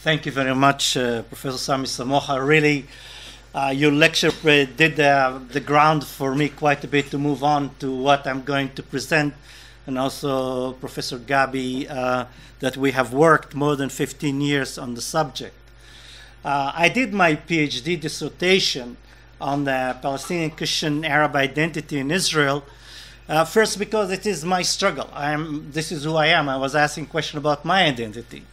Thank you very much, Professor Sami Samocha. Really, your lecture did the ground for me quite a bit to move on to what I'm going to present, and also Professor Gabi, that we have worked more than 15 years on the subject. I did my PhD dissertation on the Palestinian Christian Arab identity in Israel, first because it is my struggle. This is who I am. I was asking questions about my identity.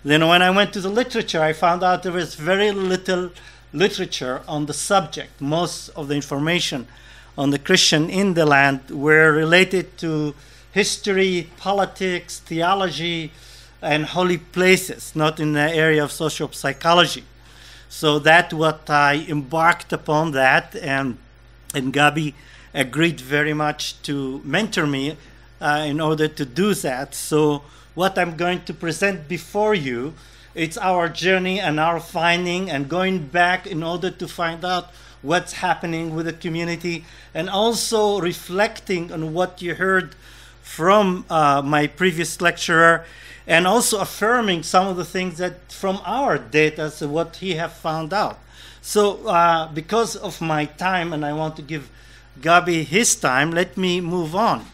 Then when I went to the literature, I found out there was very little literature on the subject. Most of the information on the Christian in the land were related to history, politics, theology, and holy places, not in the area of social psychology. So that's what I embarked upon that, and Gabi agreed very much to mentor me in order to do that. So what I'm going to present before you, it's our journey and our finding and going back in order to find out what's happening with the community, and also reflecting on what you heard from my previous lecturer, and also affirming some of the things that from our data, so what he have found out. So because of my time, and I want to give Gabi his time, let me move on.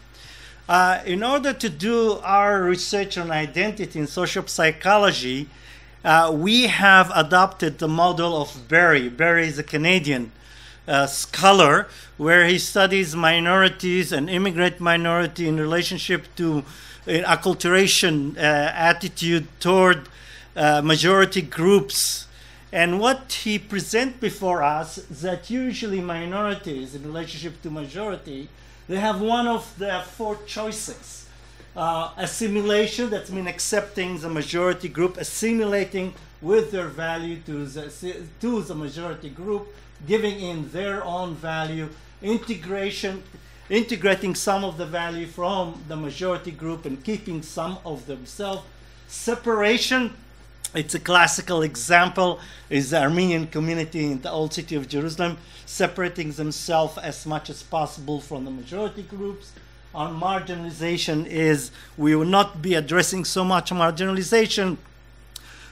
In order to do our research on identity in social psychology, we have adopted the model of Barry. Barry is a Canadian scholar, where he studies minorities and immigrant minority in relationship to acculturation attitude toward majority groups. And what he presents before us is that usually minorities in relationship to majority, they have one of the four choices. Assimilation, that means accepting the majority group, assimilating with their value to the majority group, giving in their own value. Integration, integrating some of the value from the majority group and keeping some of themselves. Separation, it's a classical example, is the Armenian community in the old city of Jerusalem, separating themselves as much as possible from the majority groups. On marginalization is, we will not be addressing so much marginalization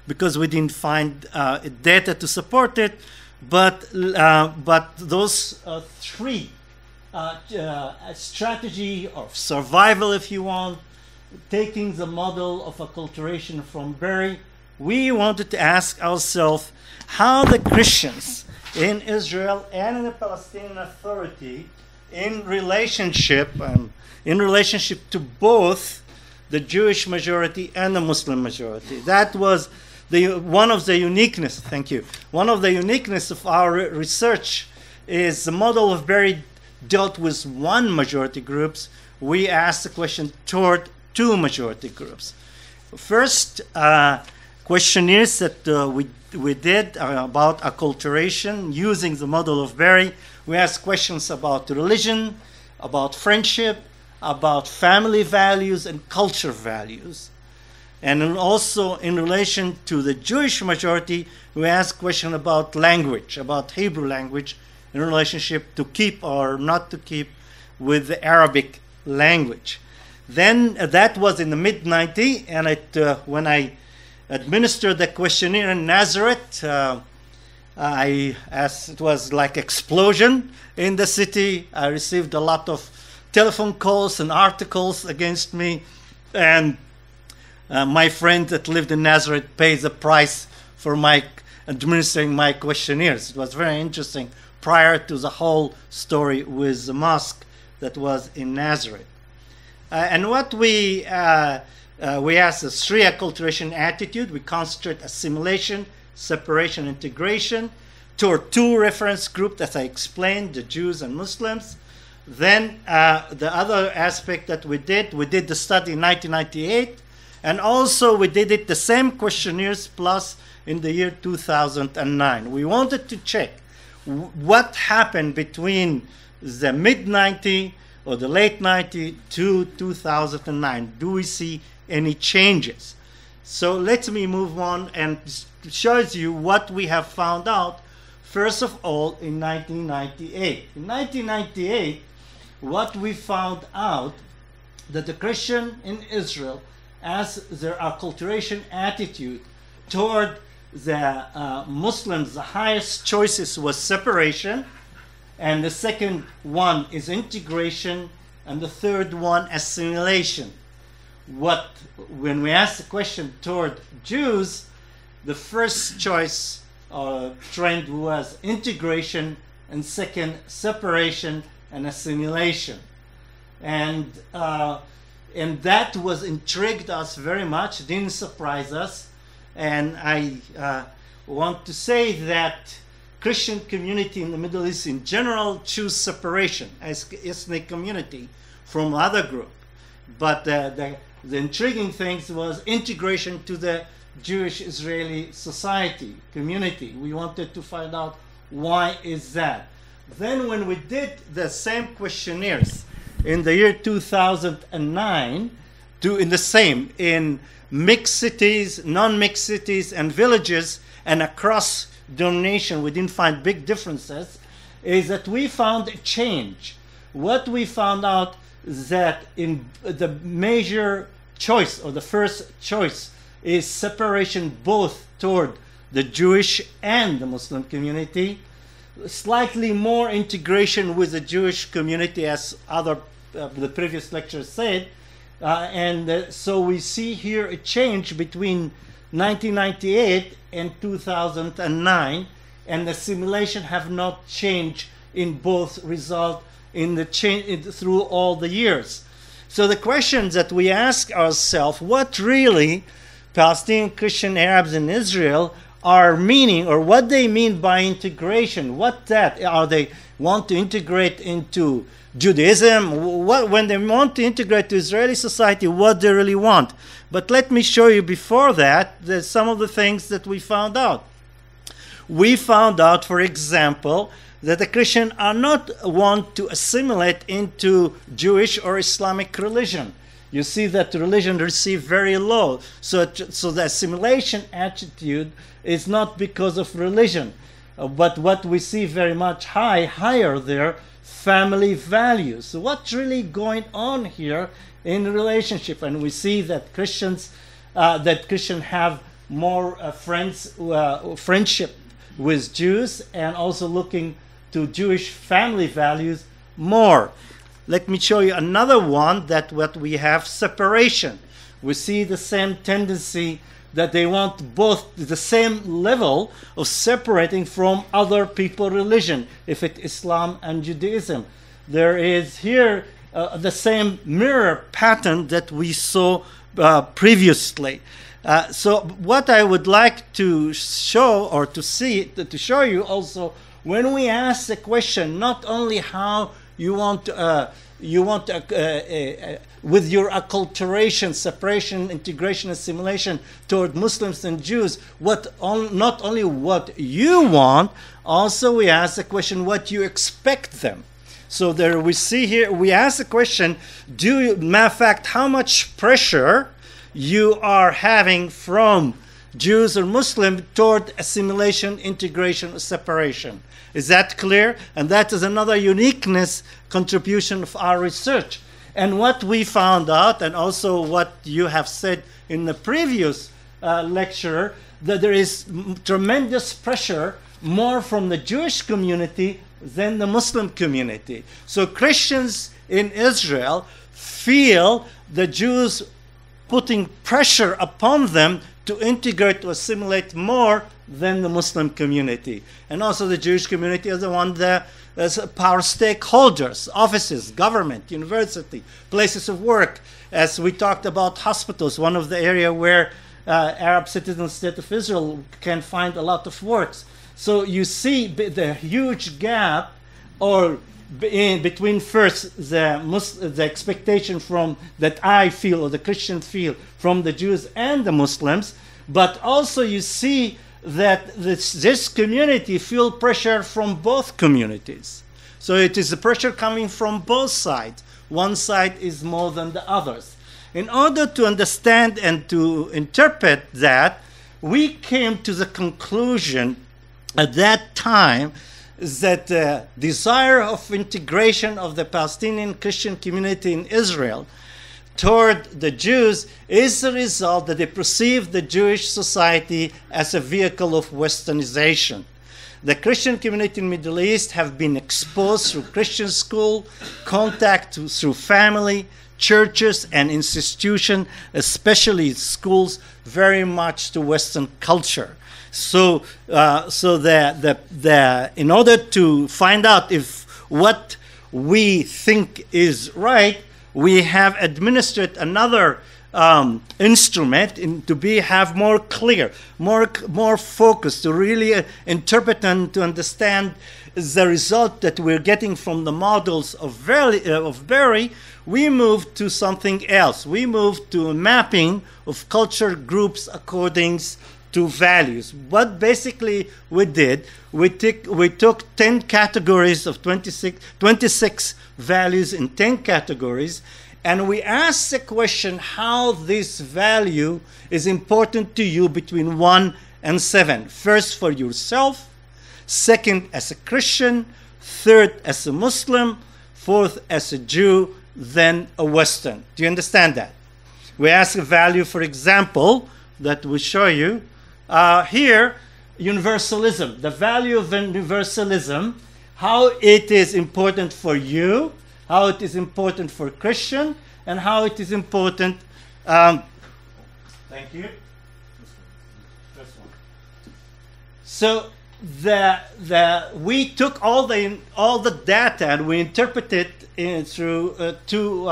because we didn't find data to support it, but those three strategy of survival, if you want, taking the model of acculturation from Barry, we wanted to ask ourselves how the Christians in Israel and in the Palestinian Authority in relationship to both the Jewish majority and the Muslim majority. That was one of the uniqueness. Thank you. One of the uniqueness of our research is the model of Barry dealt with one majority groups. We asked the question toward two majority groups. First, questionnaires that we did about acculturation using the model of Barry. We asked questions about religion, about friendship, about family values and culture values. And also in relation to the Jewish majority, we asked questions about language, about Hebrew language in relationship to keep or not to keep with the Arabic language. Then that was in the mid-90s, and when I administered the questionnaire in Nazareth, it was like explosion in the city. I received a lot of telephone calls and articles against me, and my friend that lived in Nazareth paid the price for my administering my questionnaires. It was very interesting prior to the whole story with the mosque that was in Nazareth. And what we asked is three acculturation attitude. We concentrate assimilation, separation, integration toward two reference groups, as I explained, the Jews and Muslims. Then the other aspect that we did the study in 1998, and also we did it the same questionnaires plus in the year 2009. We wanted to check what happened between the mid-90s or the late 90s to 2009. Do we see any changes? So let me move on and shows you what we have found out. First of all, in 1998. In 1998, what we found out that the Christian in Israel, as their acculturation attitude toward the Muslims, the highest choices was separation, and the second one is integration, and the third one assimilation. When we ask the question toward Jews, the first choice trend was integration, and second separation and assimilation, and that was intrigued us very much, didn't surprise us. And I want to say that Christian community in the Middle East in general choose separation as ethnic community from other group. But the intriguing thing was integration to the Jewish Israeli society, community. We wanted to find out why is that. Then when we did the same questionnaires in the year 2009, in mixed cities, non-mixed cities, and villages, and across the nation, we didn't find big differences, is that we found a change. What we found out is that in the major choice, or the first choice, is separation both toward the Jewish and the Muslim community, slightly more integration with the Jewish community, as the previous lecture said, so we see here a change between 1998 and 2009, and the assimilation have not changed in both result in the change through all the years. So the questions that we ask ourselves, what really Palestinian Christian Arabs in Israel are meaning, or what they mean by integration? Are they want to integrate into Judaism? When they want to integrate to Israeli society, what they really want? But let me show you before that some of the things that we found out. We found out, for example, that the Christians are not want to assimilate into Jewish or Islamic religion. You see that the religion received very low. So the assimilation attitude is not because of religion, but what we see very much higher there, family values. So what's really going on here in relationship? And we see that Christians have more friendship with Jews, and also looking to Jewish family values more. Let me show you another one, that what we have, separation. We see the same tendency that they want both the same level of separating from other people's religion, if it's Islam and Judaism. There is here the same mirror pattern that we saw previously. So what I would like to show, or to show you also, when we ask the question, not only how you want with your acculturation, separation, integration, assimilation toward Muslims and Jews, not only what you want, also we ask the question what you expect them. So there we see here, we ask the question, matter of fact, how much pressure you are having from Jews or Muslims toward assimilation, integration, or separation. Is that clear? And that is another uniqueness contribution of our research. And what we found out, and also what you have said in the previous lecture, that there is tremendous pressure more from the Jewish community than the Muslim community. So Christians in Israel feel the Jews putting pressure upon them to integrate, to assimilate more than the Muslim community. And also the Jewish community is the one that is power stakeholders, offices, government, university, places of work. As we talked about hospitals, one of the area where Arab citizen state of Israel can find a lot of works. So you see the huge gap, or between first the expectation from that I feel, or the Christians feel, from the Jews and the Muslims, but also you see that this community feel pressure from both communities. So it is a pressure coming from both sides. One side is more than the others. In order to understand and to interpret that, we came to the conclusion at that time that the desire of integration of the Palestinian Christian community in Israel toward the Jews is the result that they perceive the Jewish society as a vehicle of Westernization. The Christian community in the Middle East have been exposed through Christian school, contact through family, churches, and institutions, especially schools, very much to Western culture. So, in order to find out if what we think is right, we have administered another instrument have more clear, more focus, to really interpret and to understand the result that we're getting from the models of Berry. We moved to something else. We moved to a mapping of culture groups according to values. What basically we did, we took 10 categories of 26 values in 10 categories, and we asked the question how this value is important to you between 1 and 7. First, for yourself. Second, as a Christian. Third, as a Muslim. Fourth, as a Jew. Then a Western. Do you understand that? We ask a value, for example, that we show you. Here, universalism. The value of universalism, how it is important for you, how it is important for Christian, and how it is important. Thank you. This one. So we took all the data and we interpreted it through to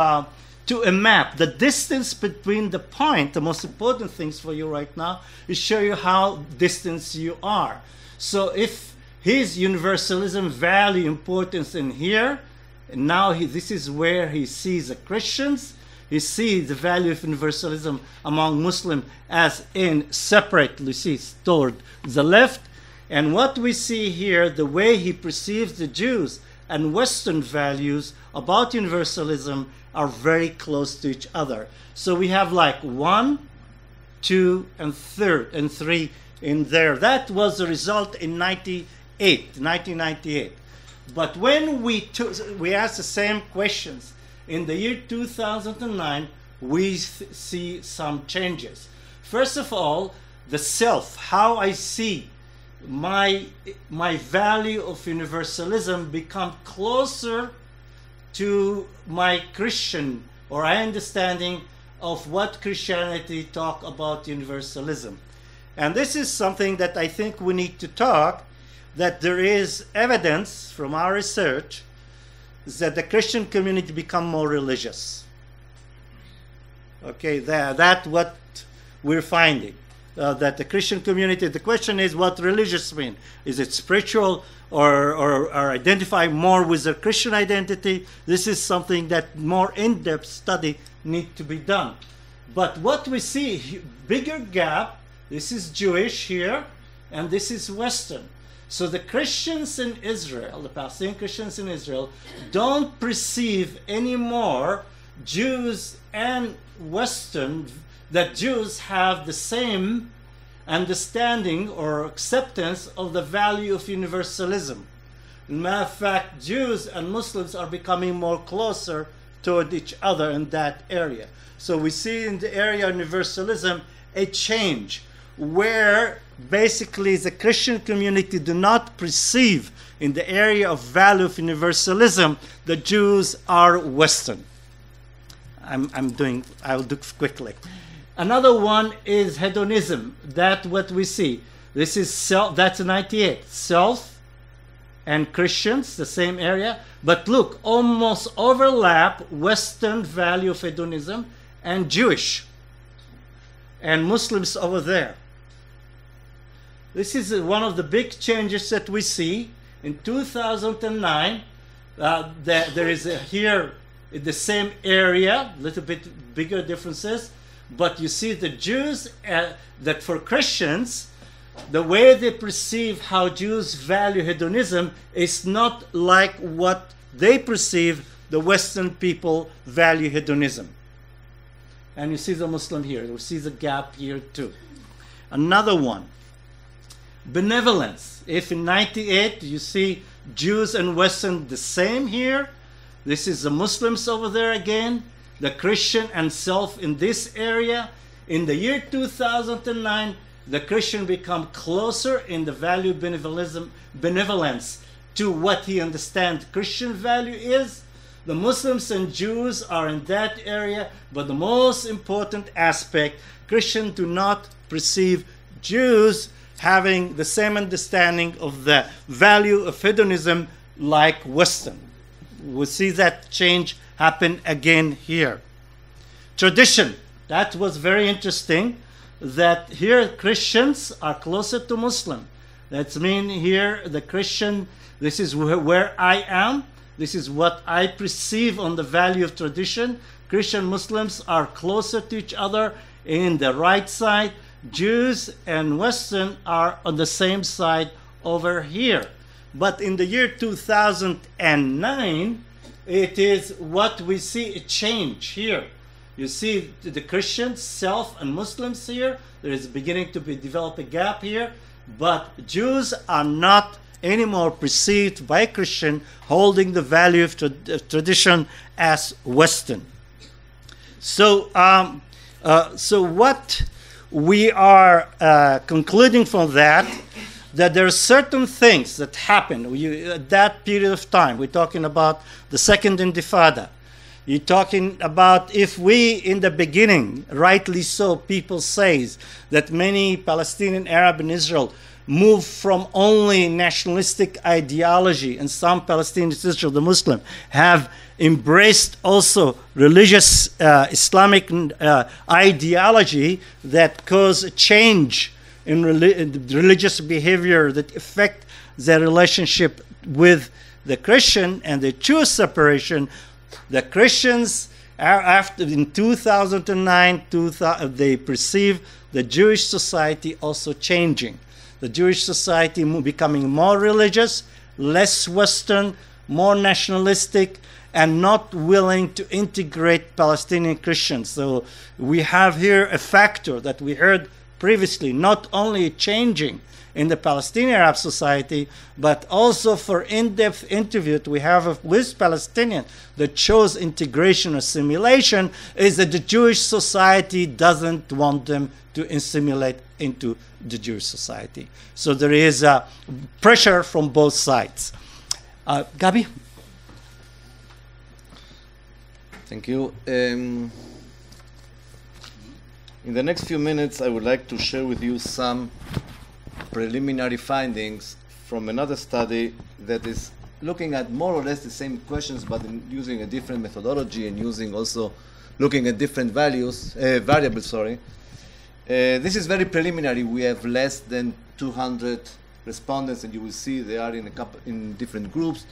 a map. The distance between the point, the most important things for you right now, is show you how distant you are. So if his universalism value importance in here, and now this is where he sees the Christians. He sees the value of universalism among Muslims as in separately sees toward the left. And what we see here, the way he perceives the Jews and Western values about universalism are very close to each other. So we have like 1, 2, and 3 in there. That was the result in 1998. But when we asked the same questions in the year 2009, we see some changes. First of all, the self, how I see my value of universalism become closer to my Christian or understanding of what Christianity talk about universalism. And this is something that I think we need to talk, that there is evidence from our research that the Christian community become more religious. Okay, that's what we're finding. That the Christian community, the question is what religious mean? Is it spiritual or identify more with their Christian identity? This is something that more in-depth study need to be done. But what we see, bigger gap, this is Jewish here, and this is Western. So the Christians in Israel, the Palestinian Christians in Israel, don't perceive anymore Jews and Western, that Jews have the same understanding or acceptance of the value of universalism. As a matter of fact, Jews and Muslims are becoming more closer toward each other in that area. So we see in the area of universalism a change where basically the Christian community do not perceive in the area of value of universalism the Jews are Western. I'll do quickly. Another one is hedonism. That's what we see. This is self, that's 98. Self and Christians, the same area. But look, almost overlap Western value of hedonism and Jewish and Muslims over there. This is one of the big changes that we see. In 2009, there is here in the same area, a little bit bigger differences, but you see the Jews, that for Christians, the way they perceive how Jews value hedonism is not like what they perceive the Western people value hedonism. And you see the Muslim here. You see the gap here too. Another one, benevolence. If in 98 you see Jews and Western the same here, this is the Muslims over there again. the Christian and self in this area. In the year 2009, the Christian become closer in the value benevolence to what he understands Christian value is. The Muslims and Jews are in that area, but the most important aspect, Christians do not perceive Jews having the same understanding of the value of hedonism like Western. We see that change happen again here. Tradition, that was very interesting, that here Christians are closer to Muslim. That means here the Christian, this is where I am, this is what I perceive on the value of tradition. Christian Muslims are closer to each other in the right side. Jews and Western are on the same side over here. But in the year 2009, it is what we see a change here. You see the Christians, self, and Muslims here. There is beginning to develop a gap here. But Jews are not anymore perceived by a Christian holding the value of tradition as Western. So, so what we are concluding from that there are certain things that happen at that period of time. We're talking about the Second Intifada. You're talking about if we, in the beginning, rightly so, people says that many Palestinian Arab in Israel move from only nationalistic ideology, and some Palestinians, Israel, the Muslim, have embraced also religious Islamic ideology that cause a change in religious behavior that affect their relationship with the Christian and the Jewish separation. The Christians, after in 2009, they perceive the Jewish society also changing. The Jewish society becoming more religious, less Western, more nationalistic, and not willing to integrate Palestinian Christians. So we have here a factor that we heard previously, not only changing in the Palestinian Arab society, but also for in-depth interview we have with Palestinians that shows integration, assimilation, is that the Jewish society doesn't want them to assimilate into the Jewish society. So there is pressure from both sides. Gabi? Thank you. In the next few minutes, I would like to share with you some preliminary findings from another study that is looking at more or less the same questions, but using a different methodology and using also looking at different variables. This is very preliminary. We have less than 200 respondents, and you will see they are in different groups.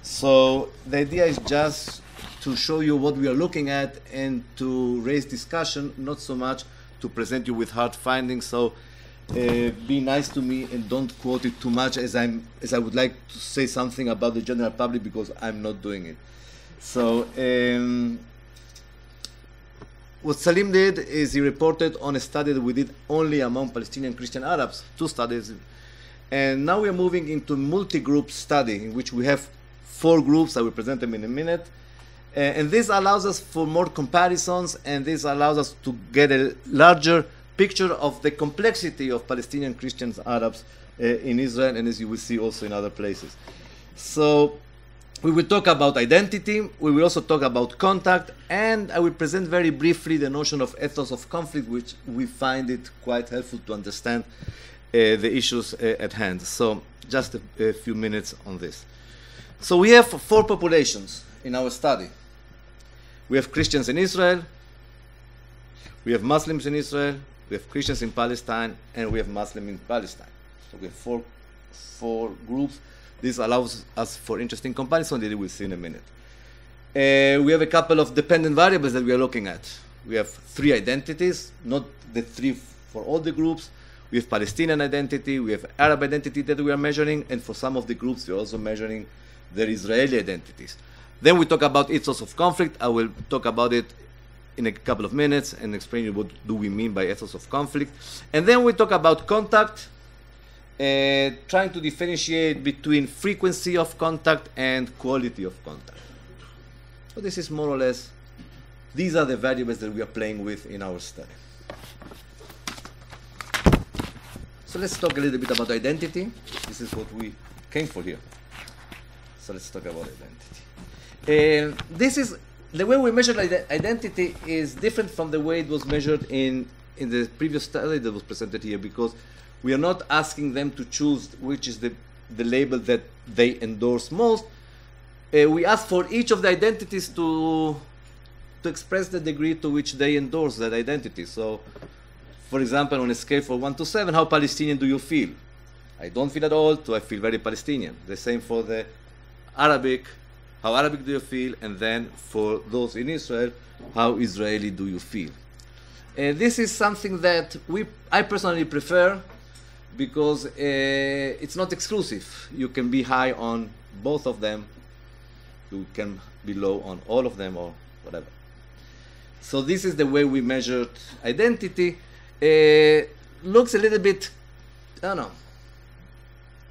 So the idea is just to show you what we are looking at and to raise discussion, not so much to present you with hard findings. So be nice to me and don't quote it too much, as I would like to say something about the general public, because I'm not doing it. So what Salim did is he reported on a study that we did only among Palestinian Christian Arabs, 2 studies. And now we are moving into a multi-group study in which we have 4 groups. I will present them in a minute. And this allows us for more comparisons, and this allows us to get a larger picture of the complexity of Palestinian Christians, Arabs in Israel, and as you will see also in other places. So we will talk about identity, we will also talk about contact, and I will present very briefly the notion of ethos of conflict, which we find it quite helpful to understand the issues at hand. So just a few minutes on this. So we have 4 populations in our study. We have Christians in Israel, we have Muslims in Israel, we have Christians in Palestine, and we have Muslims in Palestine. So we have four groups. This allows us for interesting comparison that we will see in a minute. We have a couple of dependent variables that we are looking at. We have 3 identities, not the 3 for all the groups. We have Palestinian identity, we have Arab identity that we are measuring, and for some of the groups we are also measuring their Israeli identities. Then we talk about ethos of conflict. I will talk about it in a couple of minutes and explain you what do we mean by ethos of conflict. And then we talk about contact, trying to differentiate between frequency of contact and quality of contact. So this is more or less These are the variables that we are playing with in our study. So let's talk a little bit about identity. This is what we came for here. So let's talk about identity. This is the way we measure identity is different from the way it was measured in the previous study that was presented here, because we are not asking them to choose which is the label that they endorse most. We ask for each of the identities to express the degree to which they endorse that identity. So, for example, on a scale from 1 to 7, how Palestinian do you feel? I don't feel at all, to I feel very Palestinian. The same for the Arabic. How Arabic do you feel? And then for those in Israel, how Israeli do you feel? This is something that I personally prefer, because it's not exclusive. You can be high on both of them. You can be low on all of them, or whatever. So this is the way we measured identity. Looks a little bit, I don't know,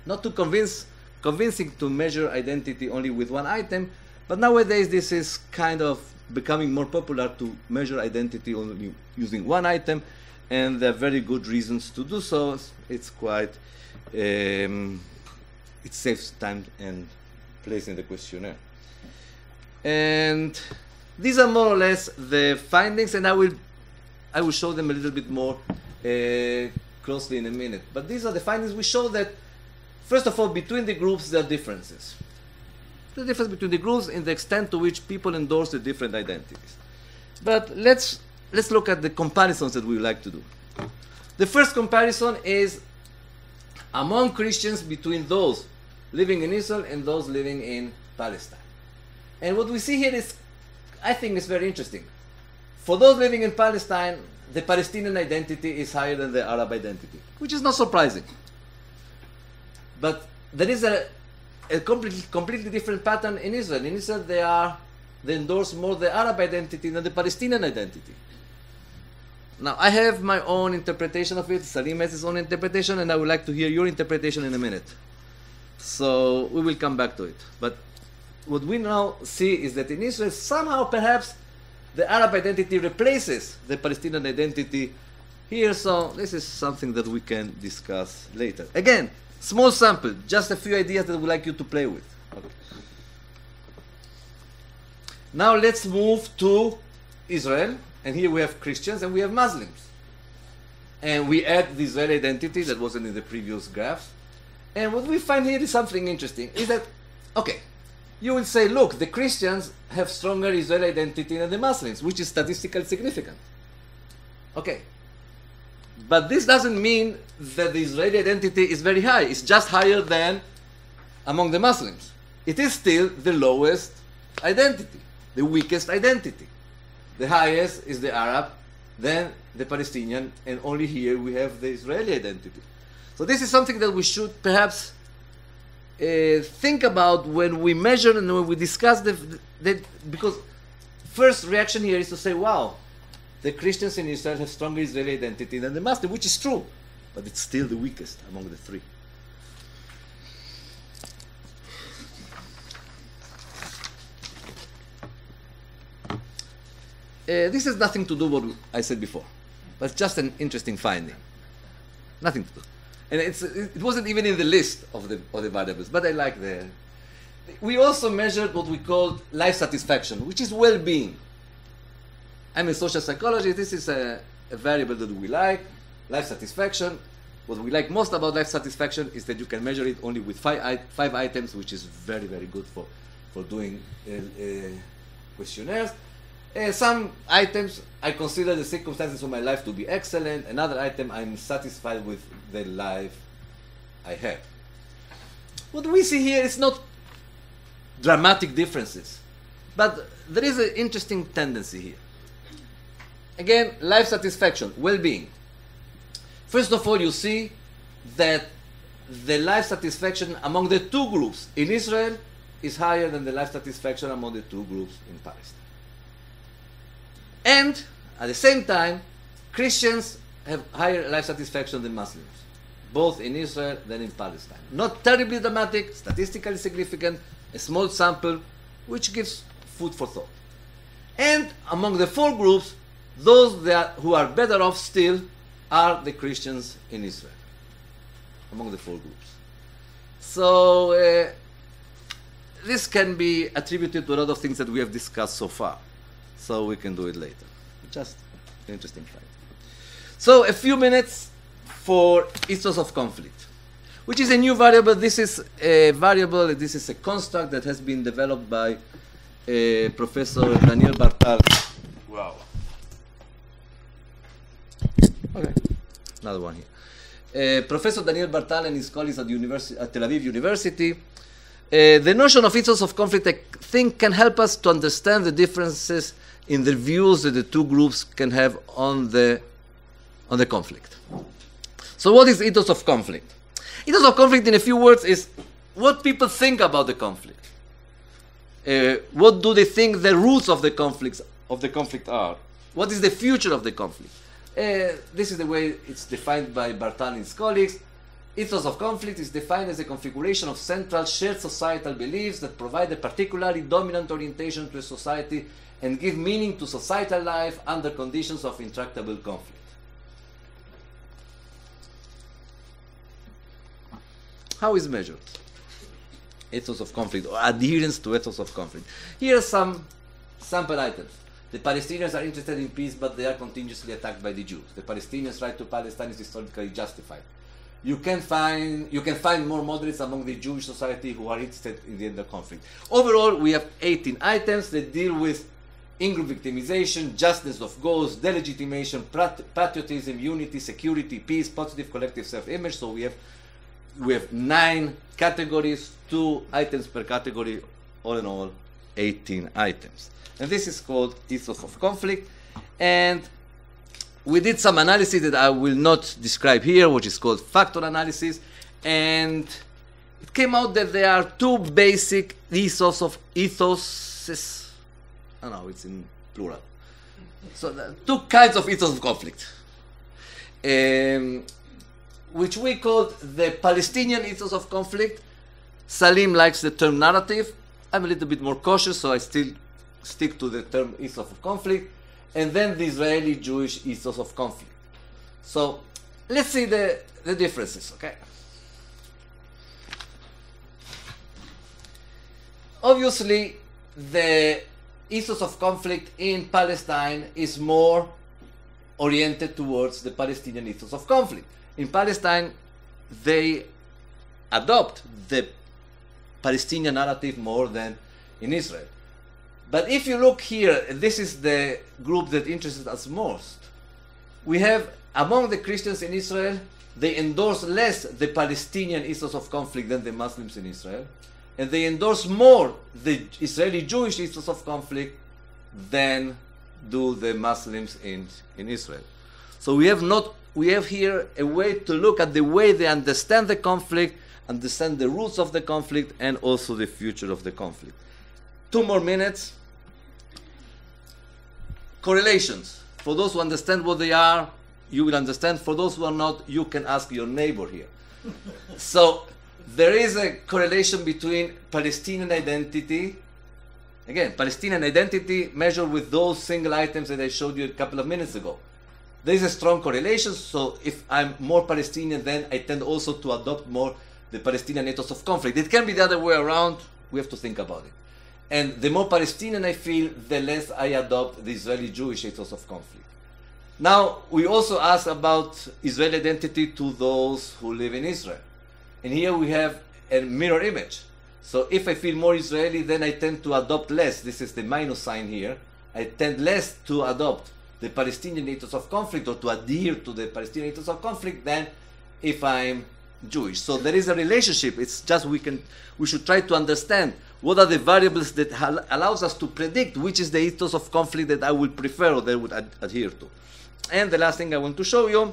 not too convincing to measure identity only with one item, but nowadays this is kind of becoming more popular to measure identity only using one item, and there are very good reasons to do so. It's quite, it saves time and place in the questionnaire. And these are more or less the findings, and I will show them a little bit more closely in a minute. But these are the findings. We show that, first of all, between the groups there are differences. The difference between the groups in the extent to which people endorse the different identities. But let's look at the comparisons that we like to do. The first comparison is among Christians between those living in Israel and those living in Palestine. And what we see here is, I think, is very interesting. For those living in Palestine, the Palestinian identity is higher than the Arab identity, which is not surprising. But there is a completely different pattern in Israel. In Israel, they endorse more the Arab identity than the Palestinian identity. Now, I have my own interpretation of it. Salim has his own interpretation, and I would like to hear your interpretation in a minute. So we will come back to it. But what we now see is that in Israel, somehow perhaps the Arab identity replaces the Palestinian identity here. So this is something that we can discuss later. Again, small sample, just a few ideas that we'd like you to play with. Okay. Now let's move to Israel. And here we have Christians and we have Muslims. And we add the Israeli identity that wasn't in the previous graph. And what we find here is something interesting, is that, okay, you will say, look, the Christians have stronger Israeli identity than the Muslims, which is statistically significant. Okay. But this doesn't mean that the Israeli identity is very high. It's just higher than among the Muslims. It is still the lowest identity, the weakest identity. The highest is the Arab, then the Palestinian, and only here we have the Israeli identity. So this is something that we should perhaps think about when we measure and when we discuss because first reaction here is to say, wow, the Christians in Israel have stronger Israeli identity than the Muslims, which is true, but it's still the weakest among the three. This has nothing to do with what I said before, but it's just an interesting finding. Nothing to do. And it wasn't even in the list of the variables, but I like the... We also measured what we called life satisfaction, which is well-being. I'm a social psychologist. This is a variable that we like, life satisfaction. What we like most about life satisfaction is that you can measure it only with five items, which is very, very good for doing questionnaires. Some items, I consider the circumstances of my life to be excellent. Another item, I'm satisfied with the life I have. What we see here is not dramatic differences, but there is an interesting tendency here. Again, life satisfaction, well-being. First of all, you see that the life satisfaction among the two groups in Israel is higher than the life satisfaction among the two groups in Palestine. And at the same time, Christians have higher life satisfaction than Muslims, both in Israel than in Palestine. Not terribly dramatic, statistically significant, a small sample, which gives food for thought. And among the four groups, those who are better off still are the Christians in Israel, among the four groups. So this can be attributed to a lot of things that we have discussed so far. So we can do it later. Just an interesting fact. So a few minutes for ethos of conflict, which is a new variable. This is a variable, this is a construct that has been developed by Professor Daniel Bartal. Wow. Okay, another one here. Professor Daniel Bartal and his colleagues at Tel Aviv University. The notion of ethos of conflict, I think, can help us to understand the differences in the views that the two groups can have on the conflict. So what is ethos of conflict? Ethos of conflict, in a few words, is what people think about the conflict. What do they think the roots of the conflict are? What is the future of the conflict? This is the way it's defined by Bartal and his colleagues. Ethos of conflict is defined as a configuration of central shared societal beliefs that provide a particularly dominant orientation to a society and give meaning to societal life under conditions of intractable conflict. How is measured ethos of conflict or adherence to ethos of conflict? Here are some sample items. The Palestinians are interested in peace, but they are continuously attacked by the Jews. The Palestinians' right to Palestine is historically justified. You can find more moderates among the Jewish society who are interested in the end of conflict. Overall, we have 18 items that deal with in-group victimization, justness of goals, delegitimation, patriotism, unity, security, peace, positive collective self-image. So we have 9 categories, 2 items per category, all in all 18 items. And this is called ethos of conflict. And we did some analysis that I will not describe here, which is called factor analysis. And it came out that there are 2 basic ethoses. I don't know, it's in plural. So there are 2 kinds of ethos of conflict, which we called the Palestinian ethos of conflict. Salim likes the term narrative. I'm a little bit more cautious, so I still stick to the term ethos of conflict. And then the Israeli-Jewish ethos of conflict. So let's see the differences, okay? Obviously, the ethos of conflict in Palestine is more oriented towards the Palestinian ethos of conflict. In Palestine, they adopt the Palestinian narrative more than in Israel. But if you look here, this is the group that interests us most. We have, among the Christians in Israel, they endorse less the Palestinian ethos of conflict than the Muslims in Israel. And they endorse more the Israeli-Jewish ethos of conflict than do the Muslims in Israel. So we have here a way to look at the way they understand the conflict, understand the roots of the conflict, and also the future of the conflict. 2 more minutes. Correlations. For those who understand what they are, you will understand. For those who are not, you can ask your neighbor here. So there is a correlation between Palestinian identity, again, Palestinian identity measured with those single items that I showed you a couple of minutes ago. There is a strong correlation, so if I'm more Palestinian, then I tend also to adopt more the Palestinian ethos of conflict. It can be the other way around. We have to think about it. And the more Palestinian I feel, the less I adopt the Israeli-Jewish ethos of conflict. Now, we also ask about Israeli identity to those who live in Israel. And here we have a mirror image. So if I feel more Israeli, then I tend to adopt less. This is the minus sign here. I tend less to adopt the Palestinian ethos of conflict or to adhere to the Palestinian ethos of conflict than if I'm Jewish. So there is a relationship. It's just we should try to understand what are the variables that allows us to predict which is the ethos of conflict that I would prefer or that I would adhere to. And the last thing I want to show you